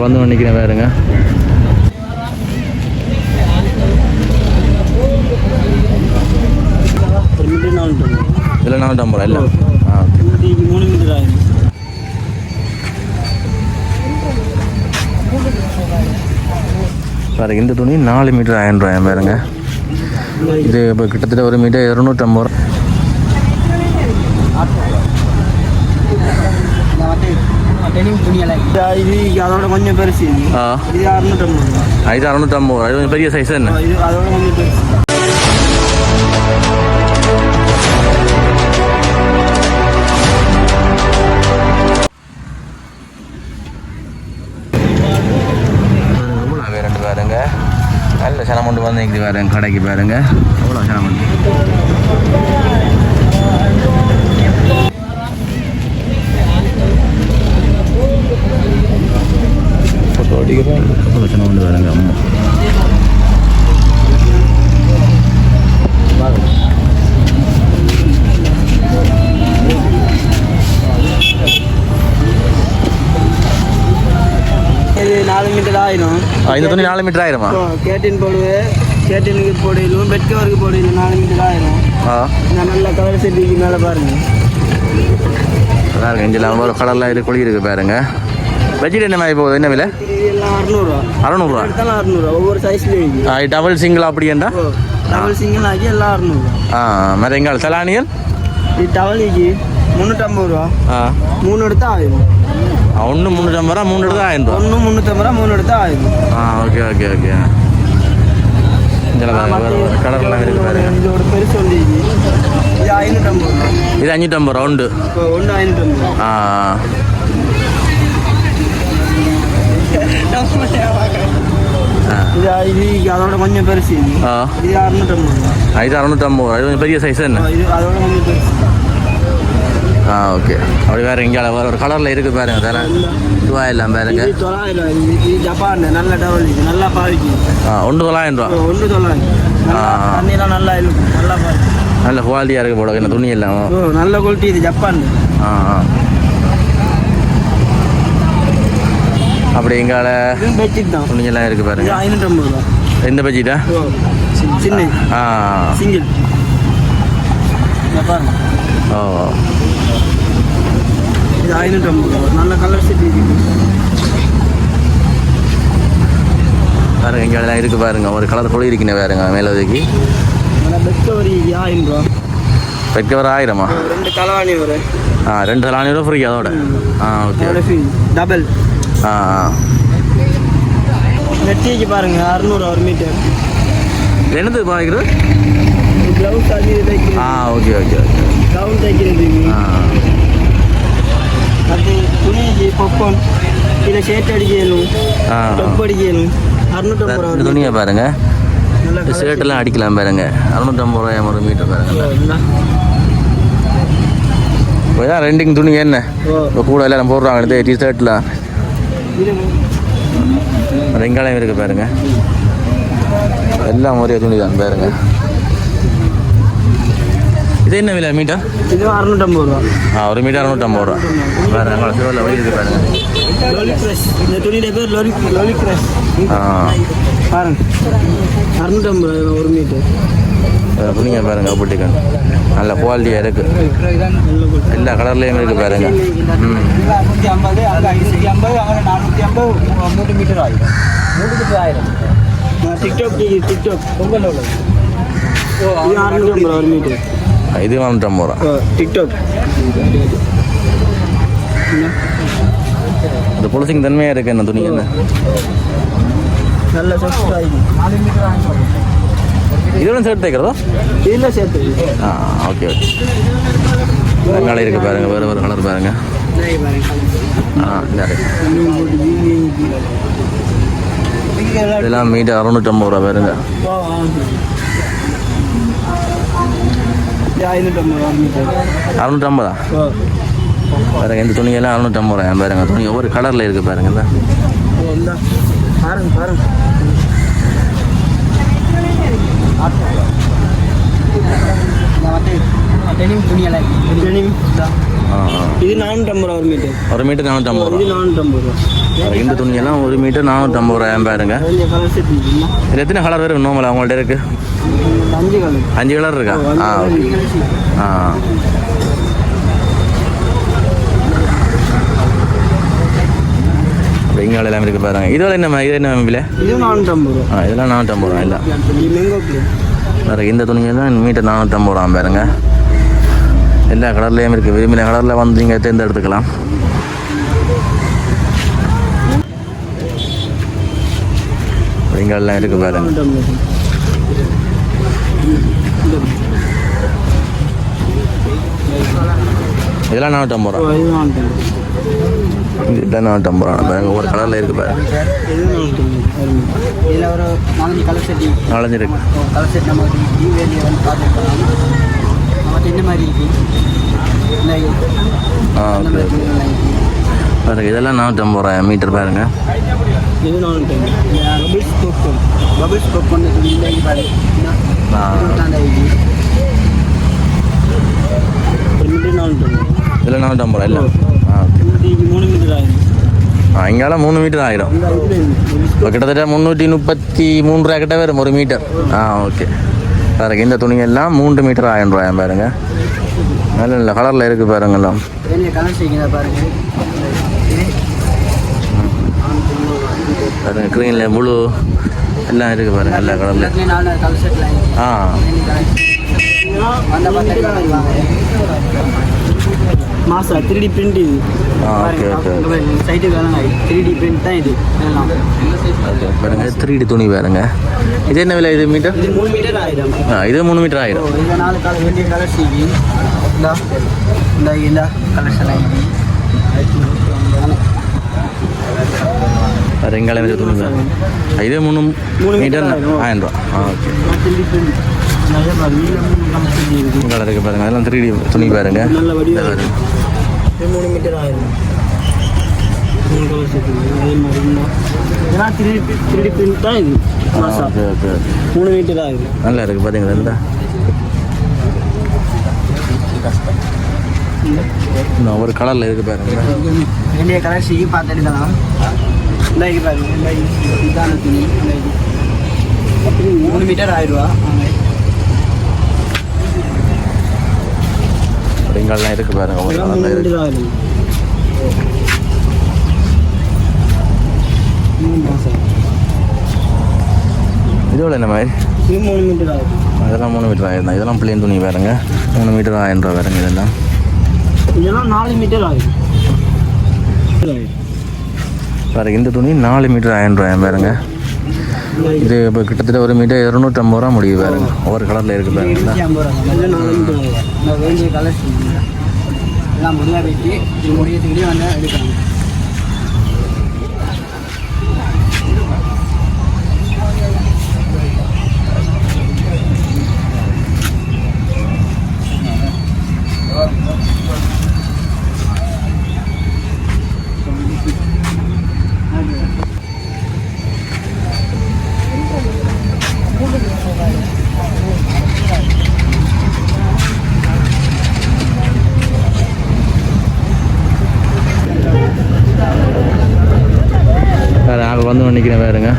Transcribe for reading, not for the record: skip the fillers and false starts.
வந்து நிற்கிறேன் வேறுங்க. இதில் 450 ரூபா இல்லை. பாருங்க இந்த துணி 4 மீட்டர் 1000 ரூபாய் பாருங்க. இது இப்போ கிட்டத்தட்ட ஒரு மீட்டர் 250 ரூபா. அதோட கொஞ்சம் பெருசு. இது 650 ரூபா. இது 650 ரூபா. இது கொஞ்சம் பெரிய சைஸ் என்ன? அதோட கொஞ்சம் பெருசு. பாருங்க நல்ல சனமண்டு வந்து நிற்குது பாருங்க. கடைக்கு பாருங்க எவ்வளோ சனமண்டு. எவ்வளோ சனமண்டு பாருங்க. அம்மா இது 4 மீட்டர் ஆயிரும். இந்த துணி 4 மீட்டர் ஆயிருமா? கேட்டின் போடுவேன். கேட்டினுக்கு போடையிலும் பெட் கவருக்கு போடையிலும் 4 மீட்டர் ஆயிரும். இந்த நல்ல கலர் செட்டிக்கு மேலே பாருங்க. பாருங்க இங்கெல்லாம் ஒரு கலர்லாம் இருக்கு. குழி இருக்கு பாருங்க. பட்ஜெட் என்ன மாதிரி போகுது? என்ன விலை? எல்லாம் 600 ரூபா. 600 எடுத்தாலும் 600 ரூபா. ஒவ்வொரு சைஸ்லையும். டபுள் சிங்கிள் அப்படியேண்டா? டபுள் சிங்கிள் ஆகி எல்லாம் 600 ரூபா. மற்ற எங்கால் சலானியல் இது டவலிக்கு 350 ரூபா. 3 எடுத்தா ஆயிரும். ஒன்று 350 ரூபா, 3 எடுத்தா 1000 ரூபா. 1 350 ரூபா, 3 எடுத்தா ஆயிரும். Okay okay okay. கலர்லாம் இருக்கு பாருங்க. இதோட பெருசு வந்து இது 550 ரூபா. இது 550 ரூபா உண்டு. ஒன்று 550 ரூபா. இது அதோட கொஞ்சம் பெருசு. இது 650 ரூபா. இது 650 ரூபா. இது கொஞ்சம் பெரிய சைஸ் என்ன? இது அதோட கொஞ்சம் பெருசு. ஓகே. அப்படி வேறு எங்கே வேறு ஒரு கலரில் இருக்குது பாருங்க. அதெல்லாம் ரூபா எல்லாம் பாருங்க. இது 900 ரூபா. இது ஜப்பான் நல்ல டவல். இது நல்லா பாவிக்கு. 900 ரூபா. 900. தண்ணியெல்லாம் நல்லா இருக்கும். நல்லா பாரு. நல்ல குவாலிட்டியாக இருக்குது போட. என்ன துணி எல்லாம் நல்ல குவாலிட்டி. இது ஜப்பான். அப்படி எங்கால பெட்ஷீட் தான். துணியெல்லாம் இருக்குது பாருங்க. 550 ரூபா. எந்த பெட்ஷீட்டா? சின்ன சிங்கிள். பாருங்க. இது 550 ரூபா. நல்ல கலர் செட் இருக்குது பாருங்க. எங்கெல்லாம் இருக்குது பாருங்க. ஒரு கலர் கொழி இருக்குன்னு பாருங்க. மேலே ஒதுக்கி பெட் கவர் 1000 ரூபா. Bed cover 1000மா? 2 தலவாணி வரும். 2 தலாணி ரூபா ஃப்ரீ அதோட. ஓகே. டபுள். நெட்டிக்கு பாருங்க 600 ஒரு மீட்டர். என்னது பாய்க்கிறது? ப்ளவுஸ் அது தைக்கிறது. Okay okay okay. கவுன் தைக்கிறது. அது துணிக்கு பொப்பன் இதில் ஷர்ட் அடிக்கணும். டொப் அடிக்கணும். 650 ரூபா. துணியை பாருங்க. ஷர்ட்டெல்லாம் அடிக்கலாம் பாருங்க. 650 ரூபாய் ஒரு மீட்டர் பாருங்க. இப்போ தான் ரெண்டிங் துணி என்ன இப்போ கூட எல்லாம் போடுறாங்க. டிஷர்ட்லாம் ரெங்காலயம் இருக்குது பாருங்க. எல்லாம் ஒரே துணி தான் பாருங்க. இது என்ன விலை மீட்டர்? இது 650 ரூபா. ஒரு மீட்டர் 650 ரூபா. வேறு எங்களை சிறுவில் வழி இருக்குது பாருங்க. இந்த துணியோட பேர் லோலி கிரஷ். பாருங்க 650 ரூபா ஒரு மீட்டர். துணிங்க பாருங்க. அப்படிக்கன் நல்ல குவாலிட்டியாக இருக்குது. எல்லா கலர்லேயும் இருக்குது பாருங்க. 450 450 மீட்டர் ஆயிடும். 3 மீட்டர் ஆயிடும். டிக்டாக் பொங்கல் இது 650 ரூபா ஒரு மீட்டர். இது 450 ரூபா. டிக்டாக் இந்த பொலிசிங் தன்மையாக இருக்குது. என்ன துணி என்ன நல்ல சாஃப்ட் ஆகிடும். 4 மீட்டர் ஆகிடும். இதோட சேர்த்து தைக்கிறதா? இல்லை சேர்த்து. Okay okay. வெங்காயம் இருக்குது பாருங்க. வேறு வேறு கலர் பாருங்க. இதெல்லாம் மீட்டர் 650 ரூபா பாருங்க. 650 பாருங்க. இந்த துணியெல்லாம் 650 ரூபா பாருங்க. துணி ஒவ்வொரு கலரில் இருக்குது பாருங்க. பாருங்க. டெனிம் துணியெல்லாம் டெனிம் இது 450 ரூபா ஒரு மீட்டர். ஒரு மீட்டர் 450 ரூபா. இது 450 ரூபா. இந்த துணியெல்லாம் ஒரு மீட்டர் 450 ரூபாய் பாருங்க. இது எத்தனை கலர் வரும் நோமலா உங்கள்ட்ட இருக்கு? 5 கலர். 5 கலர் இருக்கா? இங்கே எல்லாம் இருக்கு பாருங்க. இதோட என்ன விலை? இது 450 ரூபா. இதெல்லாம் 450 ரூபா இல்லை மேங்கோ. இந்த துணியெல்லாம் மீட்டர் 450 ரூபா பாருங்க. எல்லா கலர்லேயும் இருக்குது. விரும்பின கலரில் வந்து நீங்கள் தேர்ந்தெடுத்துக்கலாம். எல்லாம் இருக்குது பாருங்க. இதெல்லாம் 450 ரூபா. இதெல்லாம் 450 ரூபா பாருங்க. ஒவ்வொரு கலரில் இருக்குது பாருங்க. இதில் ஒரு 4 கலர் செட். 4 இருக்கு கலர் செட். நம்ம டிவியில் வந்து பார்த்துக்கலாம். என்ன மாதிரி இருக்கு? பாருங்க. இதெல்லாம் 450 ரூபாய் மீட்டர் பாருங்க. இது 450. பபிள்ஸ் பாப்கார்ன் பாருங்க. இதில் 450 ரூபா இல்லை. 3 மீட்டர் ஆயிரும். இங்கெல்லாம் 3 மீட்டர் ஆயிரும். இப்போ கிட்டத்தட்ட 333 ரூபா கிட்ட வரும் ஒரு மீட்டர். ஓகே பாருங்க. இந்த துணியெல்லாம் 3 மீட்டர் 1000 ரூபாய் பாருங்க. நல்ல நல்ல கலரில் இருக்குது பாருங்கெல்லாம். பாருங்க க்ரீனில் ப்ளூ எல்லாம் இருக்குது பாருங்க. எல்லா கலரில். மாசா 3D பிரிண்ட் இது. Okay okay. சைட்டுக்கு 3D பிரிண்ட் தான் இது. பாருங்க 3D துணி பாருங்க. இது என்ன விலை? இது மீட்டர்? இது 3 மீட்டர் 1000. இது 3 மீட்டர் 1000. இது 4 கலர் வேண்டிய கலர் சீவி. இந்த கலெக்ஷன் ஆகி ரெங்காலம் துணி இது 3 மீட்டர் 1000 ரூபா. ஓகே கலர் இருக்குது பாருங்க. அதெல்லாம் 3D துணி பாருங்க. நல்ல வடிவம். 3 மீட்டர் 1000. அதே மாதிரி ஏன்னா 3D பிரிண்ட் தான் இது. Okay okay. 3 மீட்டர் 1000. நல்லா இருக்குது பார்த்தீங்களா? இந்த ஒரு கலரில் இருக்குது பாருங்க. வேண்டிய கலர் சீ பார்த்துட்டு தான் இந்த இது பாருங்க. இதான துணி. 3 மீட்டர் 1000 ரூபா. இங்கெல்லாம் இருக்குது பாருங்க. ஒரு கலரில் இருக்குது. இதோட என்ன மாதிரி? இது 3 மீட்டர் 1000. இதெல்லாம் 3 மீட்டர் 1000 தான். இதெல்லாம் பிளேன் துணி பாருங்க. 3 மீட்டர் 1000 ரூபா பாருங்க. இதெல்லாம் 4 மீட்டர் 1000. பாருங்க. இந்த துணி 4 மீட்டர் 1000 ரூபாய் பாருங்க. இது இப்போ கிட்டத்தட்ட ஒரு மீட்டர் 250 ரூபா முடியுது பாருங்க. ஒவ்வொரு கலரில் இருக்குது பாருங்க. 250 ரூபா. வேண்டிய கலர் எல்லாம் முடியாக வெட்டி முடியத்துக்கிட்டே வந்து எடுக்கலாம். வந்து நிற்கிறேன் பாருங்க.